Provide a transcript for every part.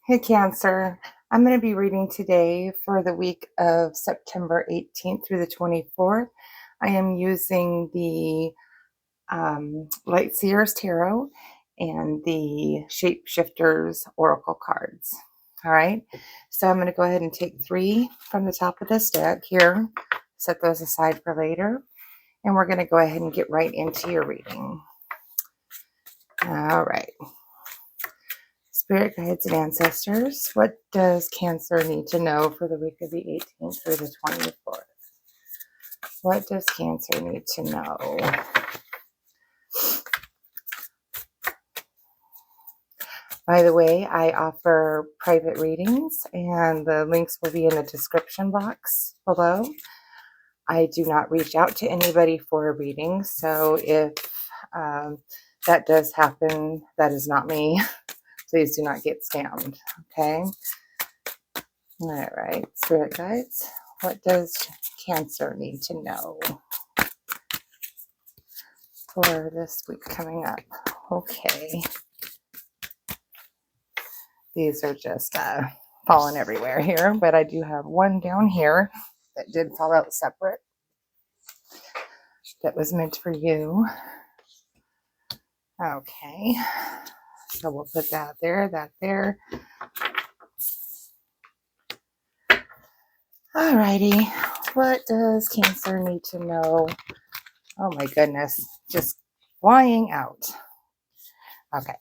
Hey, Cancer. I'm going to be reading today for the week of September 18th through the 24th. I am using the Light Seers Tarot and the Shapeshifters Oracle cards. All right. So I'm going to go ahead and take 3 from the top of this deck here, set those aside for later, and we're going to go ahead and get right into your reading. All right. Spirit guides and ancestors, what does Cancer need to know for the week of the 18th through the 24th? What does Cancer need to know? By the way, I offer private readings, and the links will be in the description box below. I do not reach out to anybody for a reading, so if that does happen, that is not me. Please do not get scammed, okay? All right, Spirit guides, what does Cancer need to know for this week coming up? Okay. These are just falling everywhere here, but I do have one down here that did fall out separate that was meant for you. Okay. So we'll put that there, that there. Alrighty. What does Cancer need to know? Oh my goodness. Just flying out. Okay.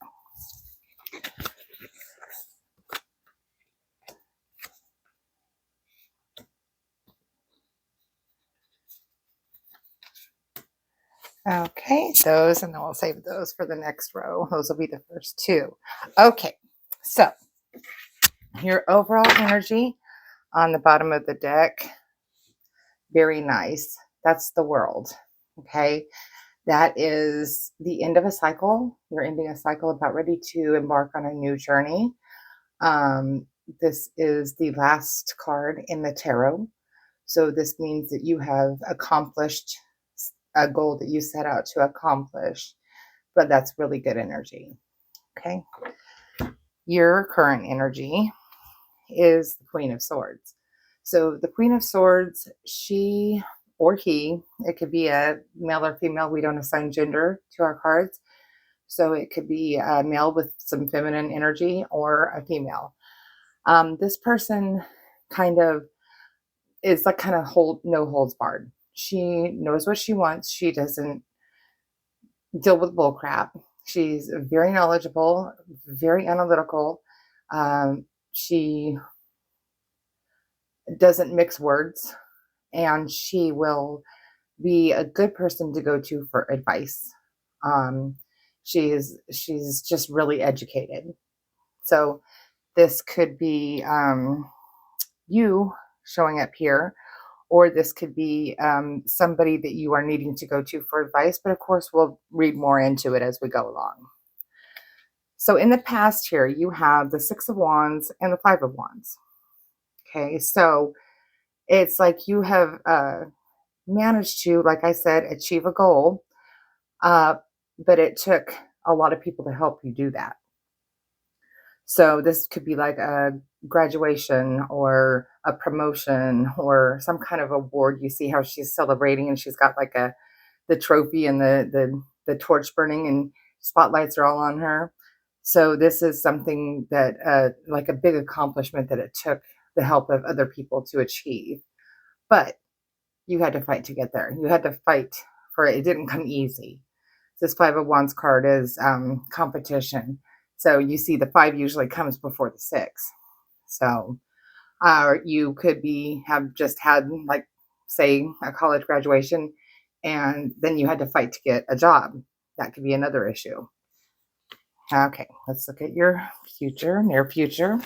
Okay, those, and then we'll save those for the next row. Those will be the first 2. Okay, so your overall energy on the bottom of the deck, very nice. That's the World, okay? That is the end of a cycle. You're ending a cycle, about ready to embark on a new journey. This is the last card in the tarot. So this means that you have accomplished a goal that you set out to accomplish, but that's really good energy, okay? Your current energy is the Queen of Swords. So the Queen of Swords, she or he, it could be a male or female. We don't assign gender to our cards. So it could be a male with some feminine energy or a female. This person kind of is like kind of no holds barred. She knows what she wants. She doesn't deal with bull crap. She's very knowledgeable, very analytical. She doesn't mix words, and she will be a good person to go to for advice. She's just really educated. So this could be you showing up here, or this could be somebody that you are needing to go to for advice. But of course, we'll read more into it as we go along. So in the past here, you have the 6 of Wands and the 5 of Wands. Okay, so it's like you have managed to, like I said, achieve a goal, but it took a lot of people to help you do that. So this could be like a graduation or a promotion or some kind of award. You see how she's celebrating, and she's got like the trophy and the torch burning, and spotlights are all on her. So this is something that like a big accomplishment that it took the help of other people to achieve. But you had to fight to get there. You had to fight for it. It didn't come easy. This 5 of Wands card is competition. So you see the 5 usually comes before the 6. So you could have just had, like, say, a college graduation, and then you had to fight to get a job. That could be another issue. Okay, let's look at your future, near future.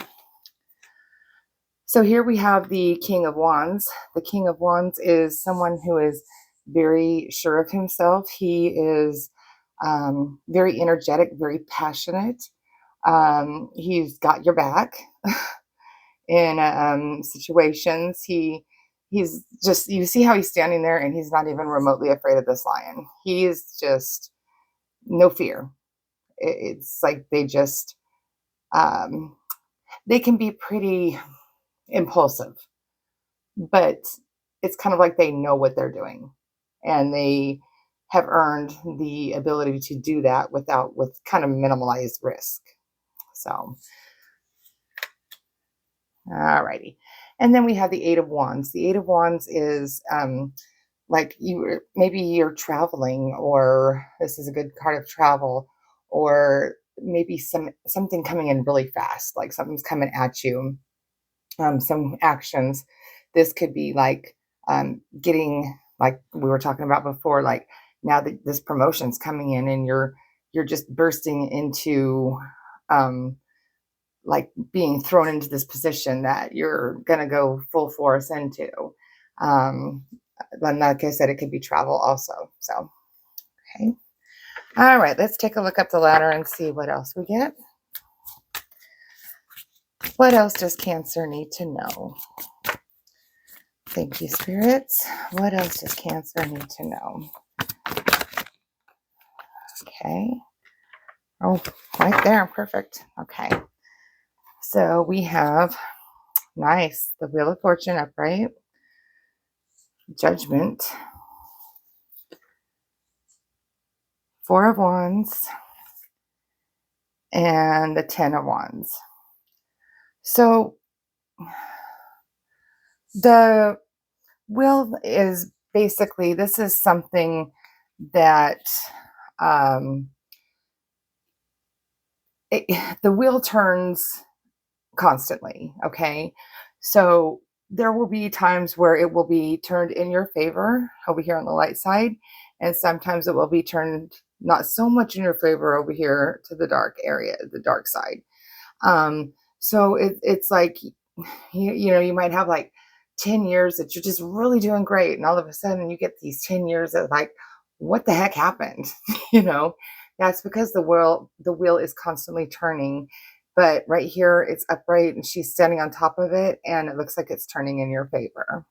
So here we have the King of Wands. The King of Wands is someone who is very sure of himself. He is very energetic, very passionate. He's got your back in situations. He's just, you see how he's standing there, and he's not even remotely afraid of this lion. He's just no fear. It's like they just they can be pretty impulsive, but it's kind of like they know what they're doing and they have earned the ability to do that with kind of minimalized risk. So, all righty. And then we have the Eight of Wands. The Eight of Wands is like maybe you're traveling, or this is a good card of travel, or maybe something coming in really fast, like something's coming at you, some actions. This could be like getting, like we were talking about before, like now that this promotion's coming in and you're just bursting into like being thrown into this position that you're going to go full force into. Um, like I said, it could be travel also. So, okay. All right, let's take a look up the ladder and see what else we get. What else does Cancer need to know? Thank you, spirits. What else does Cancer need to know? Okay. Oh, right there. Perfect. Okay. So we have, nice, the Wheel of Fortune upright, Judgment, Four of Wands, and the Ten of Wands. So the Wheel is basically, this is something that the wheel turns constantly. Okay. So there will be times where it will be turned in your favor over here on the light side. And sometimes it will be turned not so much in your favor over here to the dark area, the dark side. So it's like, you might have like 10 years that you're just really doing great. And all of a sudden you get these 10 years of like, what the heck happened? you know, that's because the wheel is constantly turning. But right here, it's upright and she's standing on top of it, and it looks like it's turning in your favor.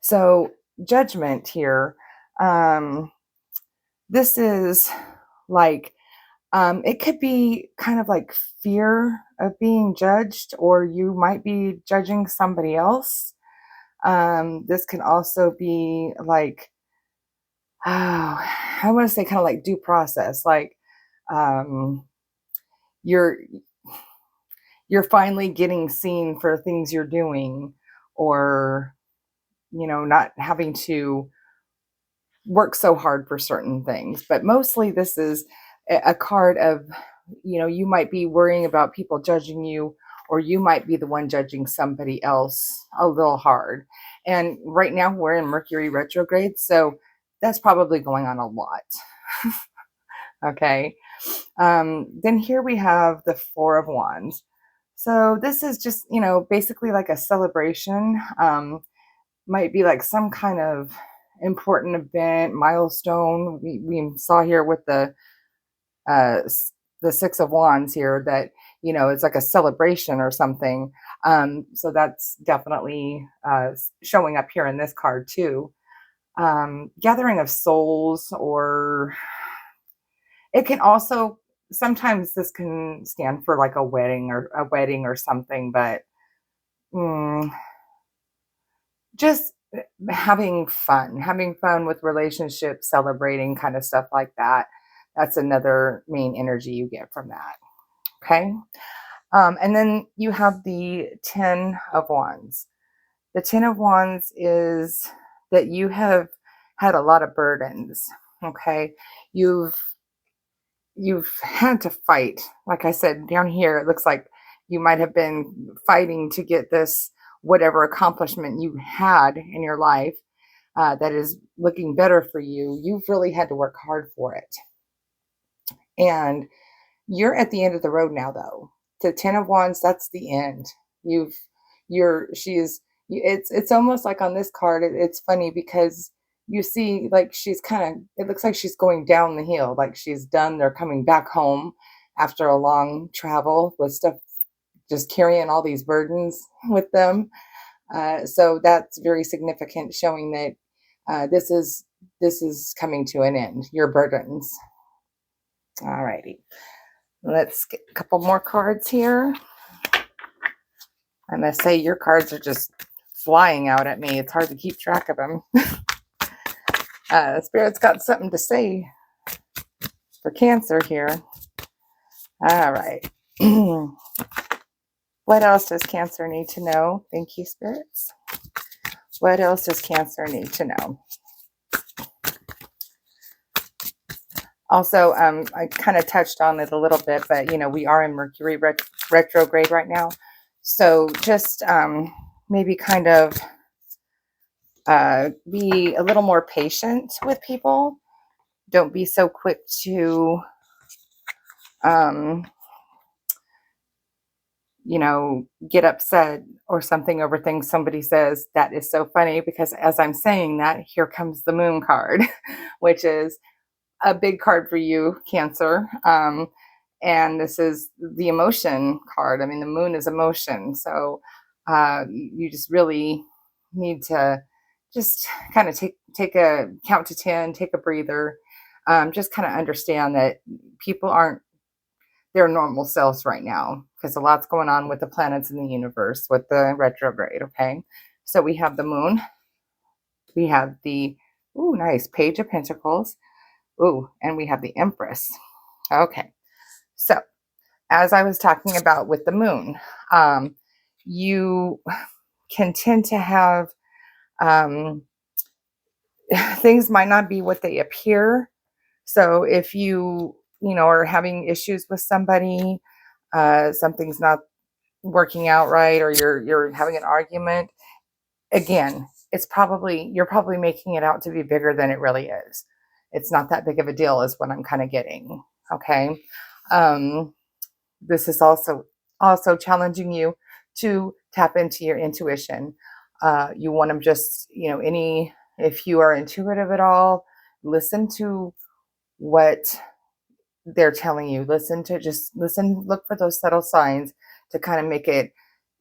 So, Judgment here. This is like, it could be kind of like fear of being judged, or you might be judging somebody else. This can also be like, oh, I want to say kind of like due process, like um, you're you're finally getting seen for things you're doing, or not having to work so hard for certain things. But mostly this is a card of, you might be worrying about people judging you, or you might be the one judging somebody else a little hard. And right now we're in Mercury retrograde, so that's probably going on a lot. Okay. Then here we have the Four of Wands. So this is just, basically like a celebration. Might be like some kind of important event, milestone. We saw here with uh, the Six of Wands here that, it's like a celebration or something. So that's definitely showing up here in this card too. Gathering of souls, or it can also, sometimes this can stand for like a wedding or something, but mm, just having fun with relationships, celebrating, kind of stuff like that. That's another main energy you get from that. Okay. And then you have the Ten of Wands. The Ten of Wands is that you have had a lot of burdens. Okay. You've had to fight. Like I said, down here, it looks like you might have been fighting to get this, whatever accomplishment you had in your life that is looking better for you. You've really had to work hard for it. And you're at the end of the road now, though. The Ten of Wands, that's the end. You've, she's, it's almost like on this card, it's funny because you see, like, she's kind of, it looks like she's going down the hill, like she's done. They're coming back home after a long travel with stuff, just carrying all these burdens with them. So that's very significant, showing that this is coming to an end. Your burdens. All righty. Let's get a couple more cards here. I must say, your cards are just flying out at me. It's hard to keep track of them. Spirit's got something to say for Cancer here. All right. What else does Cancer need to know? Thank you, spirits. What else does Cancer need to know? Also, I kind of touched on it a little bit, but, we are in Mercury retrograde right now. So just maybe kind of be a little more patient with people. Don't be so quick to, get upset or something over things somebody says. That is so funny because as I'm saying that, here comes the moon card, which is a big card for you, Cancer. And this is the emotion card. I mean, the moon is emotion. So you just really need to just kind of take a count to 10, take a breather, just kind of understand that people aren't their normal selves right now because a lot's going on with the planets in the universe with the retrograde. Okay. So we have the moon, we have the, ooh, nice Page of Pentacles. Ooh, and we have the Empress. Okay. So as I was talking about with the moon, you can tend to have things might not be what they appear. So if are having issues with somebody, something's not working out right, or you're having an argument, again, you're probably making it out to be bigger than it really is. It's not that big of a deal is what I'm kind of getting. Okay. This is also challenging you to tap into your intuition. You want to just, if you are intuitive at all, listen to what they're telling you. Listen, look for those subtle signs to kind of make it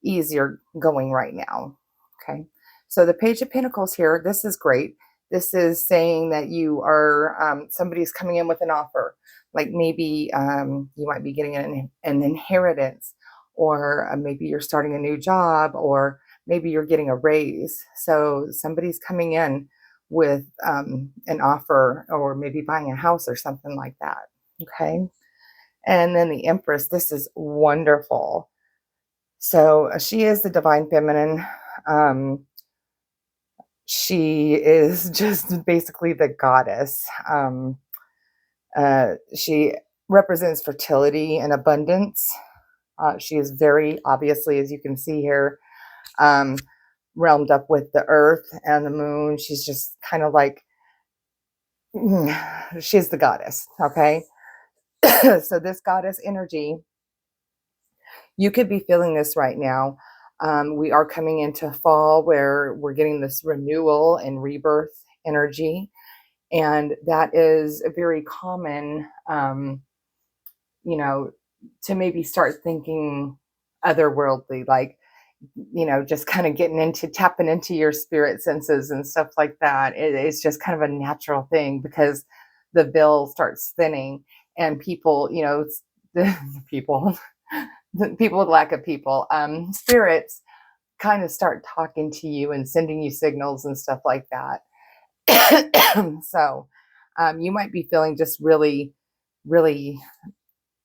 easier going right now. Okay. So the Page of Pentacles here, this is great. This is saying that you are, somebody's coming in with an offer. Like maybe you might be getting an inheritance, or maybe you're starting a new job, or maybe you're getting a raise. So somebody's coming in with an offer, or maybe buying a house or something like that. Okay. And then the Empress, this is wonderful. So she is the divine feminine. She is just basically the goddess. She represents fertility and abundance. She is very obviously, as you can see here, realmed up with the earth and the moon. She's just kind of like, she's the goddess. Okay. So this goddess energy, you could be feeling this right now. We are coming into fall where we're getting this renewal and rebirth energy. And that is a very common, to maybe start thinking otherworldly, like, just kind of tapping into your spirit senses and stuff like that. It's just kind of a natural thing because the veil starts thinning and people, the people, the people with lack of people, spirits kind of start talking to you and sending you signals and stuff like that. So you might be feeling just really, really,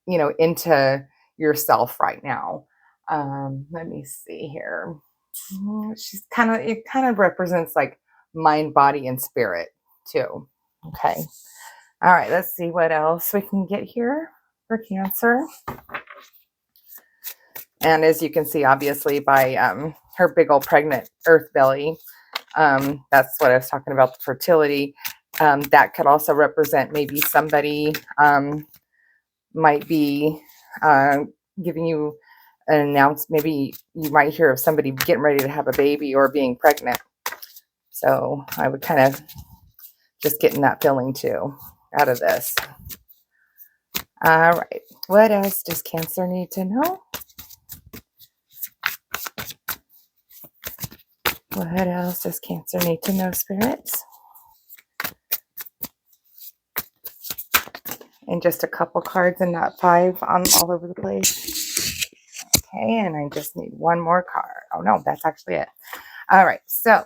into yourself right now. Let me see here. It kind of represents like mind, body, and spirit too. Okay. All right. Let's see what else we can get here for Cancer. And as you can see, obviously, by her big old pregnant earth belly, that's what I was talking about, the fertility. That could also represent maybe somebody might be giving you an announcement. Maybe you might hear of somebody getting ready to have a baby or being pregnant. So I would kind of just getting that feeling too out of this. All right. What else does Cancer need to know? What else does Cancer need to know, spirits? and just a couple cards and not 5 on all over the place. Okay, and I just need one more card. Oh no, that's actually it. All right, so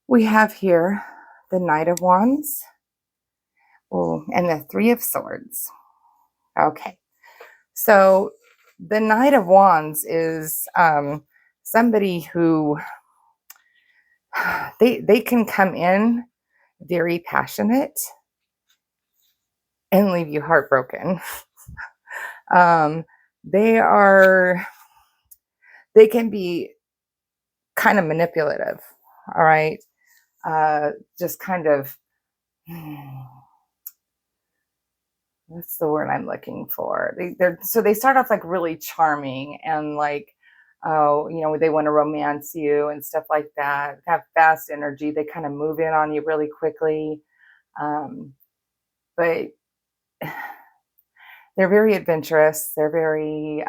we have here the Knight of Wands, oh, and the Three of Swords. Okay, so the Knight of Wands is somebody who they can come in very passionate and leave you heartbroken. um, they can be kind of manipulative. All right, just kind of. What's the word I'm looking for? They start off like really charming and like, oh, they want to romance you and stuff like that. Have fast energy. They kind of move in on you really quickly, but they're very adventurous. They're very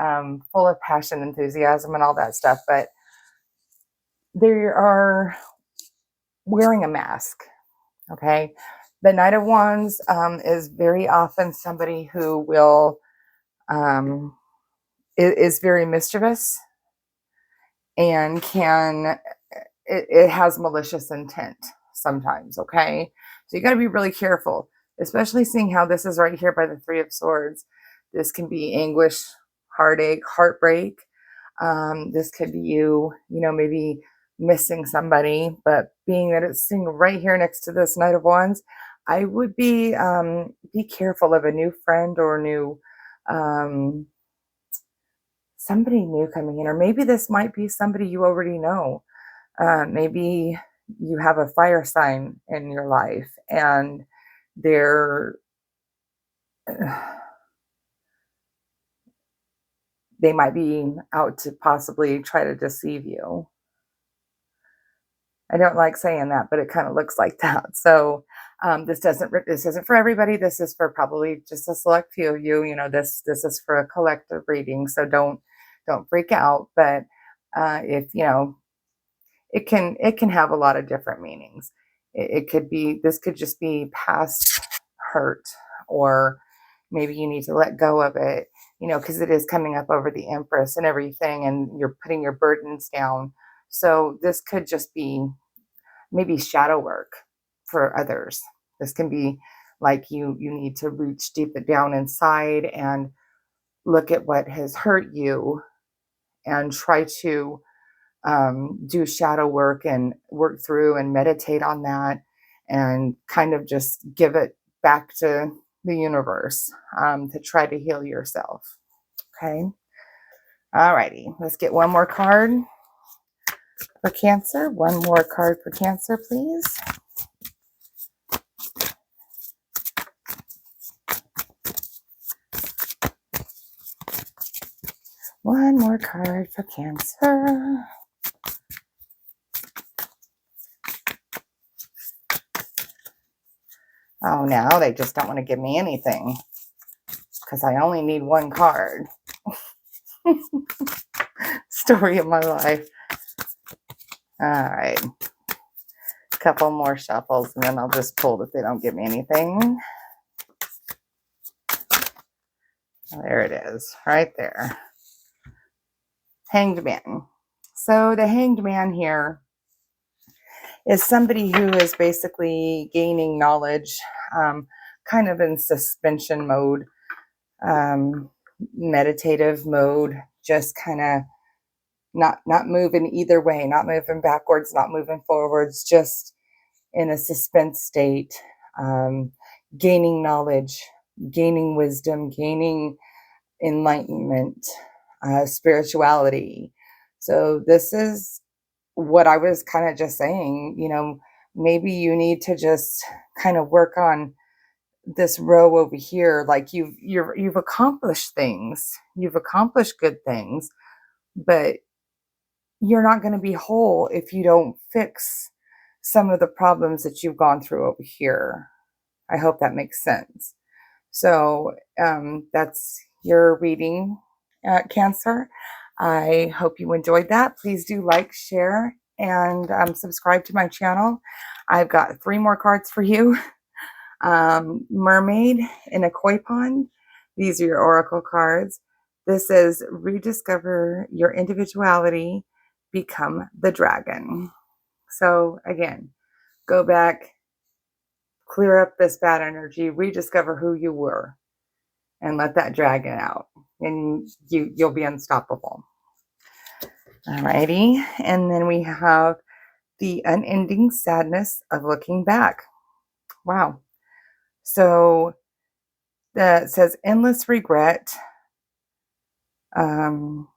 full of passion, enthusiasm, and all that stuff. But they are wearing a mask. Okay, the Knight of Wands is very often somebody who will. Is very mischievous and it has malicious intent sometimes. Okay, so you got to be really careful, especially seeing how this is right here by the Three of Swords. This can be anguish, heartache, heartbreak. This could be maybe missing somebody, but being that it's sitting right here next to this Knight of Wands, I would be careful of a new friend or new somebody new coming in, or maybe this might be somebody you already know. Maybe you have a fire sign in your life and they're they might be out to possibly try to deceive you. I don't like saying that, but it kind of looks like that. So this isn't for everybody. This is for probably just a select few of you. This is for a collective reading. So don't freak out. But if it can have a lot of different meanings. It could be, this could just be past hurt, or maybe you need to let go of it, because it is coming up over the Empress and everything, and you're putting your burdens down. So this could just be maybe shadow work for others. This can be like you need to reach deep down inside and look at what has hurt you and try to do shadow work and work through and meditate on that and kind of just give it back to the universe to try to heal yourself. Okay. All righty. Let's get one more card for Cancer. One more card for Cancer, please. One more card for Cancer. Oh, now they just don't want to give me anything because I only need one card. Story of my life. All right. A couple more shuffles and then I'll just pull if they don't give me anything. There it is, right there. Hanged Man. So the Hanged Man here is somebody who is basically gaining knowledge, kind of in suspension mode, meditative mode, just kind of not moving either way, not moving backwards, not moving forwards, just in a suspense state, gaining knowledge, gaining wisdom, gaining enlightenment, spirituality. So this is what I was kind of just saying, maybe you need to just kind of work on this row over here. Like you've accomplished things, you've accomplished good things, but you're not going to be whole if you don't fix some of the problems that you've gone through over here. I hope that makes sense. So that's your reading, Cancer. I hope you enjoyed that. Please do like, share, and subscribe to my channel. I've got 3 more cards for you. Mermaid in a koi pond. These are your oracle cards. This says rediscover your individuality, become the dragon. So again, go back, clear up this bad energy, rediscover who you were, and let that dragon out. And you'll be unstoppable. Alrighty. And then we have the unending sadness of looking back. Wow. So that says endless regret, um,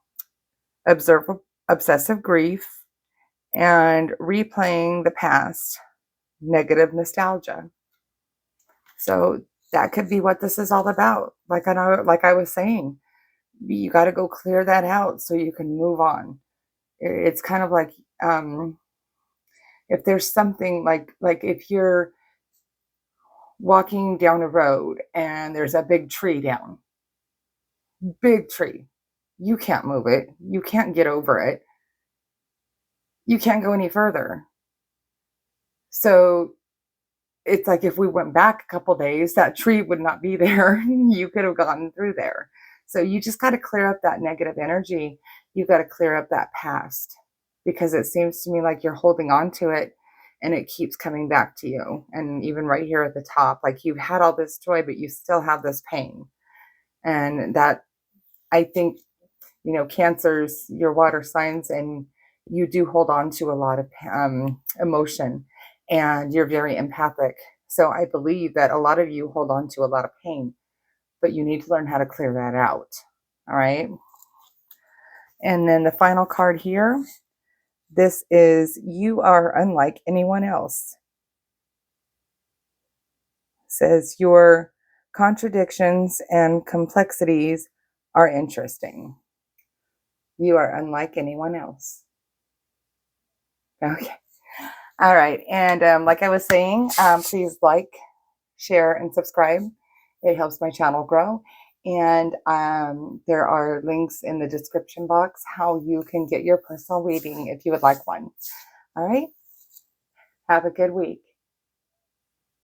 obsessive grief, and replaying the past, negative nostalgia. So that could be what this is all about. Like I was saying, you got to go clear that out so you can move on. It's kind of like if there's something like if you're walking down a road and there's a big tree down, big tree, you can't move it, you can't get over it, you can't go any further. So it's like if we went back a couple days, that tree would not be there. You could have gotten through there. So you just got to clear up that negative energy. You got to clear up that past, because it seems to me like you're holding on to it and it keeps coming back to you. And even right here at the top, like you've had all this joy, but you still have this pain. And that, I think, Cancer's your water signs, and you do hold on to a lot of emotion, and you're very empathic. So I believe that a lot of you hold on to a lot of pain, but you need to learn how to clear that out. All right. And then the final card here, this is you are unlike anyone else. It says your contradictions and complexities are interesting. You are unlike anyone else. Okay. All right. And like I was saying, please like, share, and subscribe. It helps my channel grow. And there are links in the description box how you can get your personal reading if you would like one. All right. Have a good week.